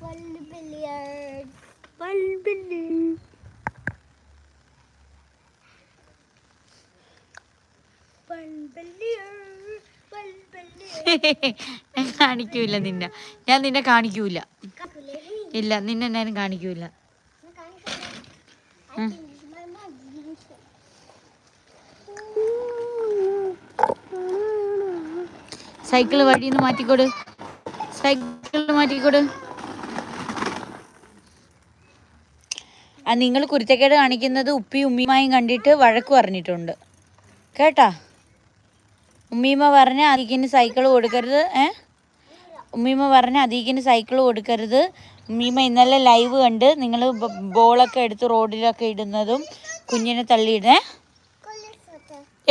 ഞാൻ കാണിക്കൂല നിന്നെ, ഞാൻ നിന്നെ കാണിക്കൂല. ഇല്ല, നിന്നെ ഞാൻ കാണിക്കൂല. Cycle വഴിന്ന് മാറ്റിക്കൊട്, cycle മാറ്റിക്കൊട്. നിങ്ങൾ കുരുത്തക്കേട് കാണിക്കുന്നത് ഉപ്പി ഉമ്മിമായും കണ്ടിട്ട് വഴക്ക് പറഞ്ഞിട്ടുണ്ട് കേട്ടാ. ഉമ്മീമ്മ പറഞ്ഞ അതീക്കിന് സൈക്കിൾ കൊടുക്കരുത്. ഉമ്മീമ്മ പറഞ്ഞ അതീക്കിന് സൈക്കിൾ കൊടുക്കരുത്. ഉമ്മീമ്മ ഇന്നലെ ലൈവ് കണ്ട് നിങ്ങൾ ബോളൊക്കെ എടുത്ത് റോഡിലൊക്കെ ഇടുന്നതും കുഞ്ഞിനെ തള്ളിയിടേ.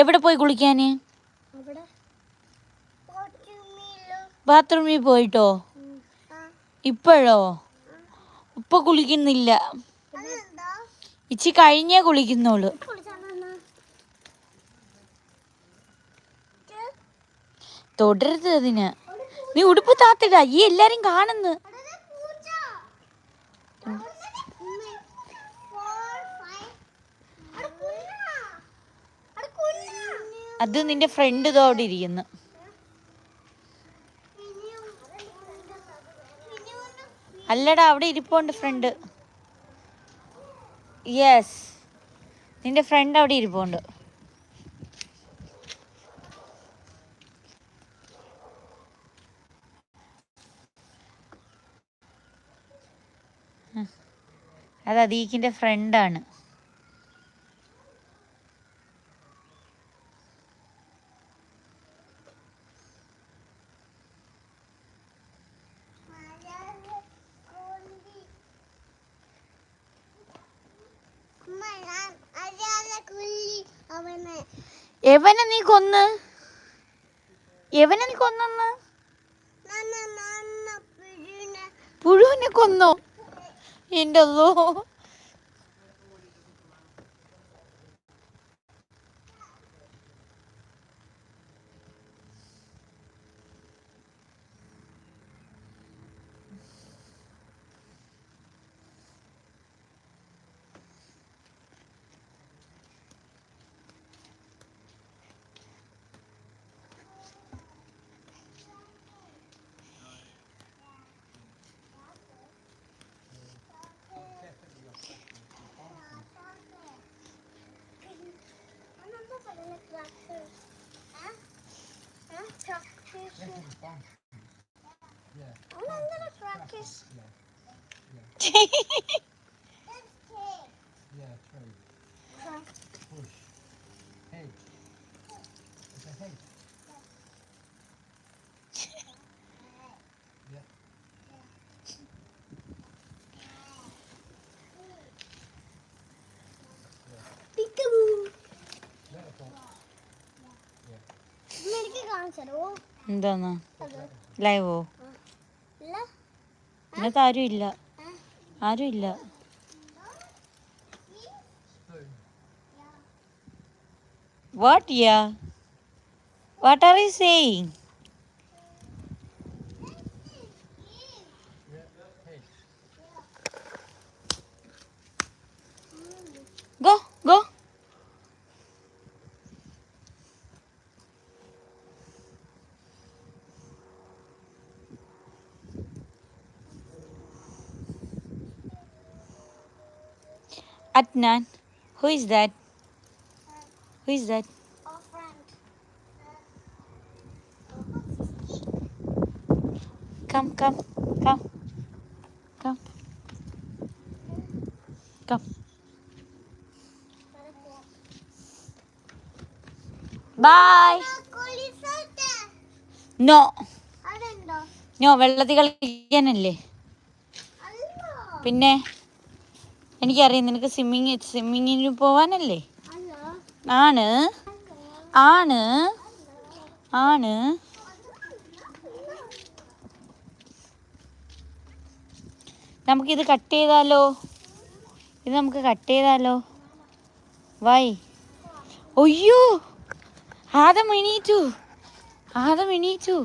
എവിടെ പോയി കുളിക്കാന്? ബാത്റൂമിൽ പോയിട്ടോ? ഇപ്പോഴോ? ഇപ്പൊ കുളിക്കുന്നില്ല, ഇച്ചി കഴിഞ്ഞേ കുളിക്കുന്നോള്. തൊടരുത് അതിന്. നീ ഉടുപ്പ് താത്തിടാ, ഈ എല്ലാരും കാണുന്നു. അത് നിന്റെ ഫ്രണ്ട് ഇതോ അവിടെ ഇരിക്കുന്നു. അല്ലടാ, അവിടെ ഇരിപ്പുണ്ട് ഫ്രണ്ട്. യെസ്, നിന്റെ ഫ്രണ്ട് അവിടെ ഇരിപ്പുണ്ട്. അത് അതീക്കിന്റെ ഫ്രണ്ടാണ്. എവനെ നീ കൊന്ന്? എവനെ നീ കൊന്നെന്ന്? പുഴുവിനെ കൊന്നോ? എൻ്റെ അല്ലോ. എന്താന്ന് ലൈവോ? ഇതിനകത്ത് ആരും ഇല്ല, ആരും ഇല്ല. What yeah? What are you saying? Go, go. Adnan, who is that? Who is that? Our friend. Come, come, come, come, come. Bye. No. No, വെള്ളത്തിൽ കളിക്കാനല്ലേ. പിന്നെ എനിക്കറിയാം, നിനക്ക് സ്വിമ്മിങ്ങിന് പോവാനല്ലേ. ആണ് ആണ് ആണ്. നമുക്കിത് കട്ട് ചെയ്താലോ? ഇത് നമുക്ക് കട്ട് ചെയ്താലോ? വൈ? ഒയ്യോ, ആദം എണീറ്റു, ആദം എണീറ്റു.